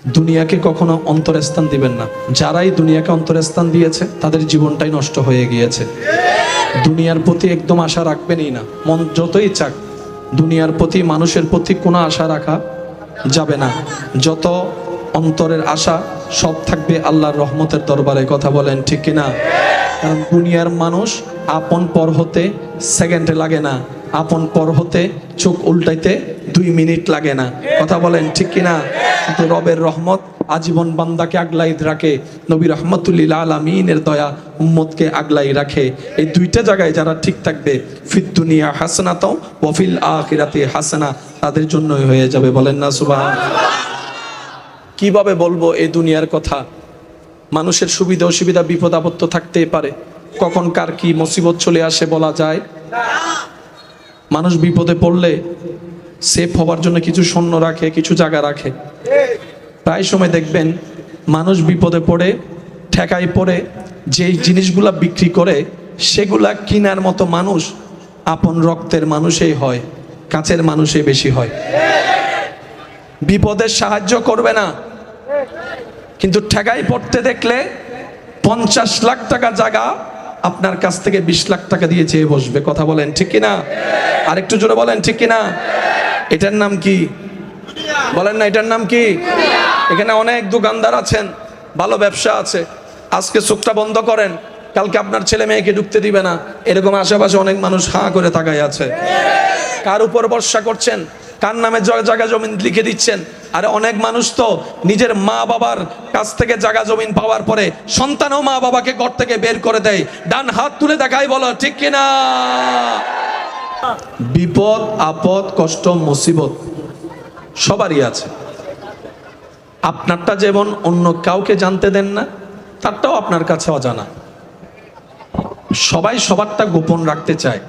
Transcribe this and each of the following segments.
দুনিয়াকে কখনো অন্তরস্থান দিবেন না। যারাই দুনিয়াকে অন্তরস্থান দিয়েছে তাদের জীবনটাই নষ্ট হয়ে গিয়েছে। দুনিয়ার প্রতি একদম আশা রাখবেনই না, মন যতই চাক। দুনিয়ার প্রতি, মানুষের প্রতি কোনো আশা রাখা যাবে না। যত অন্তরের আশা সব থাকবে আল্লাহর রহমতের দরবারে। কথা বলেন ঠিক কিনা? কারণ দুনিয়ার মানুষ আপন পর হতে সেকেন্ডে লাগে না, আপন পর হতে চোখ উল্টাইতে 2 মিনিট লাগে না। কথা বলেন ঠিক কিনা? কিন্তু রবের রহমত আজীবন বান্দাকে আগলাই রাখে। নবী রহমতুল্লিল আলামিনের দয়া উম্মতকে আগলাই রাখে। এই দুইটা জায়গায় যারা ঠিক থাকবে, ফিদ দুনিয়া হাসানাতাও ওয়া ফিল আখিরাতি হাসানা, তাদের জন্যই হয়ে যাবে। বলেন না সুবহানাল্লাহ। কিভাবে বলবো এই দুনিয়ার কথা? মানুষের সুবিধা অসুবিধা, বিপদ আপদ তো থাকতেই পারে। কখন কার কি মুসিবত চলে আসে বলা যায় না। মানুষ বিপদে পড়লে সেফ হবার জন্য কিছু সৈন্য রাখে, কিছু জায়গা রাখে। প্রায় সময় দেখবেন মানুষ বিপদে পড়ে, ঠেকায় পড়ে, যেই জিনিসগুলা বিক্রি করে সেগুলা কেনার মতো মানুষ আপন রক্তের মানুষই হয়, কাছের মানুষই বেশি হয়। বিপদের সাহায্য করবে না, কিন্তু ঠেকাই পড়তে দেখলে 50 লাখ টাকা জায়গা আপনার কাছ থেকে 20 লাখ টাকা দিয়ে চেয়ে বসবে। কথা বলেন ঠিক কিনা? আর একটু জোরে বলেন ঠিক কিনা? এটার নাম কি? বলেন না, এটার নাম কি? এখানে অনেক দোকানদার আছেন, ভালো ব্যবসা আছে। আজকে চোখটা বন্ধ করেন, কালকে আপনার ছেলে মেয়েকে ঢুকতে দিবে না। এরকম আশেপাশে অনেক মানুষ হাঁ করে তাকায় আছে। কার উপর ভরসা করছেন? কার নামে জায়গা জমিন লিখে দিচ্ছেন? আরে অনেক মানুষ তো নিজের মা বাবার কাছ থেকে জায়গা জমিন পাওয়ার পরে সন্তানও মা বাবাকে ঘর থেকে বের করে দেয়। ডান হাত তুলে দেখাই, বলো ঠিক কিনা? বিপদ আপদ কষ্ট মুসিবত সবারই আছে। আপনারটা যেমন অন্য কাউকে জানতে দেন না, তারটাও আপনার কাছে অজানা। সবাই সবারটা গোপন রাখতে চায়,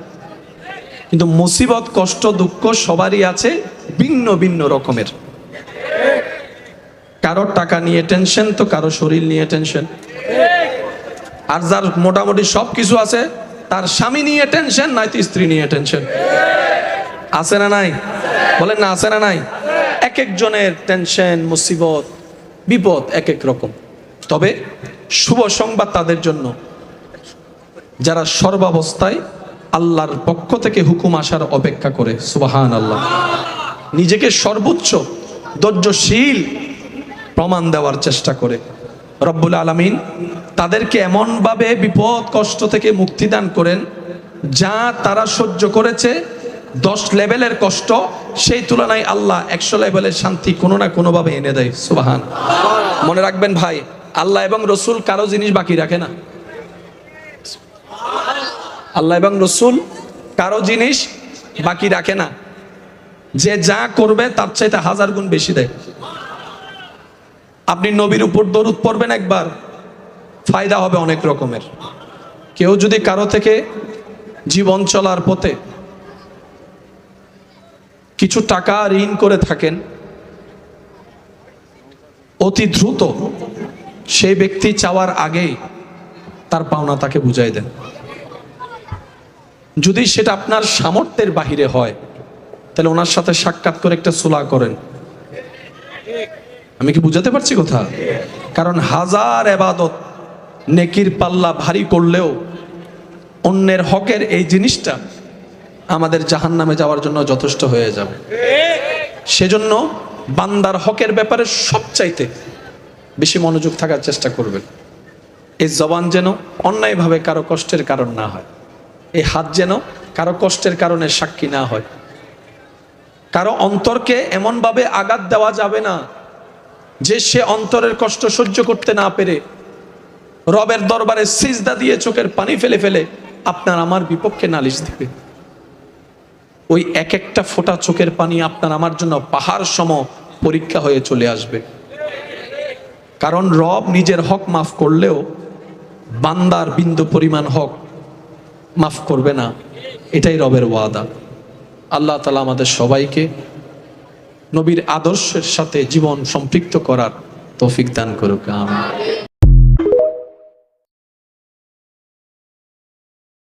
কিন্তু মুসিবত কষ্ট দুঃখ সবারই আছে, ভিন্ন ভিন্ন রকমের। কারো টাকা নিয়ে টেনশন, তো কারো শরীর নিয়ে টেনশন। আর যার মোটামুটি সব কিছু আছে, তার স্বামী নিয়ে টেনশন, নয়তো স্ত্রী নিয়ে টেনশন। আছে না নাই? বলেন না, আছে না নাই? এক একজনের টেনশন, মুসিবত, বিপদ এক এক রকম। তবে শুভ সংবাদ তাদের জন্য যারা সর্বাবস্থায় আল্লাহর পক্ষ থেকে হুকুম আসার অপেক্ষা করে। সুবহানাল্লাহ। নিজেকে সর্বোচ্চ ধৈর্যশীল প্রমাণ দেওয়ার চেষ্টা করে। রব্বুল আলামিন তাদেরকে এমনভাবে বিপদ কষ্ট থেকে মুক্তি দান করেন, যা তারা সহ্য করেছে 10 লেভেলের কষ্ট, সেই তুলনায় আল্লাহ 100 লেভেলের শান্তি কোনো না কোনোভাবে এনে দেয়। সুবহানাল্লাহ। মনে রাখবেন ভাই, আল্লাহ এবং রসুল কারো জিনিস বাকি রাখে না। আল্লাহ এবং রসুল কারো জিনিস বাকি রাখে না। যে যা করবে তার চাইতে 1000 গুণ বেশি দেয়। আপনি নবীর উপর দরুদ পড়বেন একবার, ফায়দা হবে অনেক রকমের। কেউ যদি কারো থেকে জীবন চলার পথে কিছু টাকা ঋণ করে থাকেন, অতি দ্রুত সেই ব্যক্তি চাওয়ার আগেই তার পাওনা তাকে বুঝাই দেন। যদি সেটা আপনার সামর্থ্যের বাহিরে হয়, তাহলে ওনার সাথে সাক্ষাৎ করে একটা সুলাহ করেন। আমি কি বুঝাতে পারছি কথা? কারণ হাজার ইবাদত নেকির পাল্লা ভারী করলেও অন্যের হকের এই জিনিসটা আমাদের জাহান্নামে যাওয়ার জন্য যথেষ্ট হয়ে যাবে। সেজন্য বান্দার হকের ব্যাপারে সবচাইতে বেশি মনোযোগ থাকার চেষ্টা করবেন। এই জবান যেন অন্যায়ভাবে কারো কষ্টের কারণ না হয়, এই হাত যেন কারো কষ্টের কারণে সাক্ষী না হয়। কারো অন্তরকে এমনভাবে আঘাত দেওয়া যাবে না যে সে অন্তরের কষ্ট সহ্য করতে না পেরে রবের দরবারে সিজদা দিয়ে চোখের পানি ফেলে ফেলে আপনার আমার বিপক্ষে নালিশ দিবে। ওই এক একটা ফোঁটা চোখের পানি আপনার আমার জন্য পাহাড় সম পরীক্ষা হয়ে চলে আসবে। কারণ রব নিজের হক মাফ করলেও বান্দার বিন্দু পরিমাণ হক মাফ করবে না, এটাই রবের ওয়াদা। আল্লাহ তাআলা আমাদের সবাইকে নবীর আদর্শের সাথে জীবন সম্পৃক্ত করার তৌফিক দান করুক। আমিন।